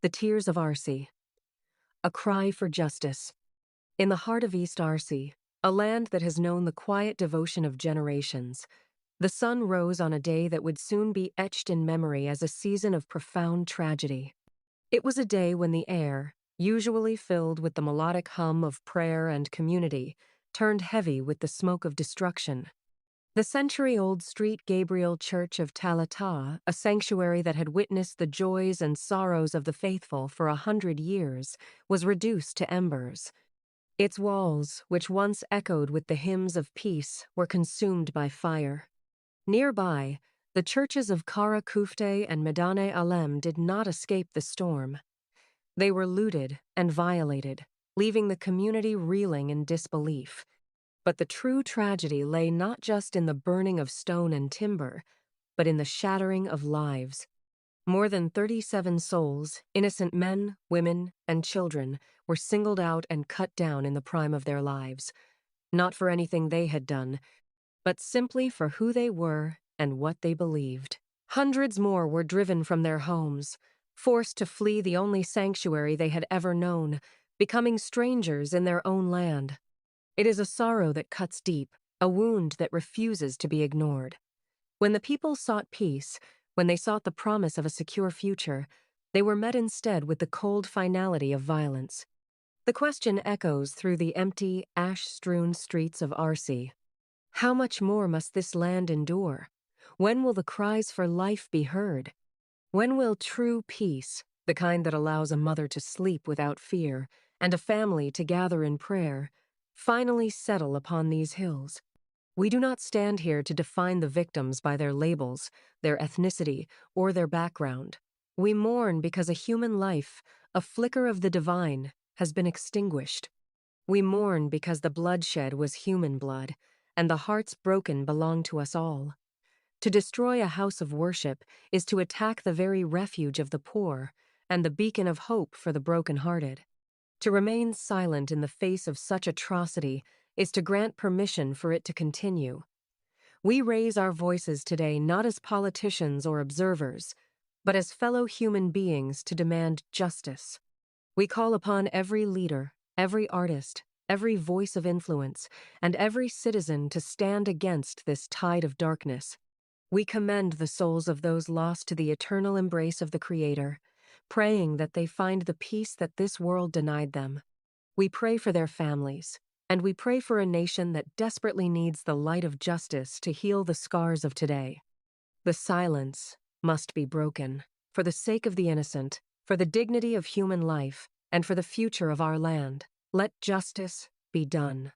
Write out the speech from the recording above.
The Tears of Arsi. A cry for justice. In the heart of East Arsi, a land that has known the quiet devotion of generations, the sun rose on a day that would soon be etched in memory as a season of profound tragedy. It was a day when the air, usually filled with the melodic hum of prayer and community, turned heavy with the smoke of destruction. The century-old street Gabriel Church of T'alata, a sanctuary that had witnessed the joys and sorrows of the faithful for 100 years, was reduced to embers. Its walls, which once echoed with the hymns of peace, were consumed by fire. Nearby, the churches of Kufte and Medhane Alem did not escape the storm. They were looted and violated, leaving the community reeling in disbelief. But the true tragedy lay not just in the burning of stone and timber, but in the shattering of lives. More than 37 souls, innocent men, women, and children, were singled out and cut down in the prime of their lives, not for anything they had done, but simply for who they were and what they believed. Hundreds more were driven from their homes, forced to flee the only sanctuary they had ever known, becoming strangers in their own land. It is a sorrow that cuts deep, a wound that refuses to be ignored. When the people sought peace, when they sought the promise of a secure future, they were met instead with the cold finality of violence. The question echoes through the empty, ash-strewn streets of Arsi. How much more must this land endure? When will the cries for life be heard? When will true peace, the kind that allows a mother to sleep without fear and a family to gather in prayer, finally settle upon these hills? We do not stand here to define the victims by their labels, their ethnicity, or their background. We mourn because a human life, a flicker of the divine, has been extinguished. We mourn because the bloodshed was human blood, and the hearts broken belong to us all. To destroy a house of worship is to attack the very refuge of the poor and the beacon of hope for the brokenhearted. To remain silent in the face of such atrocity is to grant permission for it to continue. We raise our voices today not as politicians or observers, but as fellow human beings to demand justice. We call upon every leader, every artist, every voice of influence, and every citizen to stand against this tide of darkness. We commend the souls of those lost to the eternal embrace of the Creator, praying that they find the peace that this world denied them. We pray for their families, and we pray for a nation that desperately needs the light of justice to heal the scars of today. The silence must be broken, for the sake of the innocent, for the dignity of human life, and for the future of our land. Let justice be done.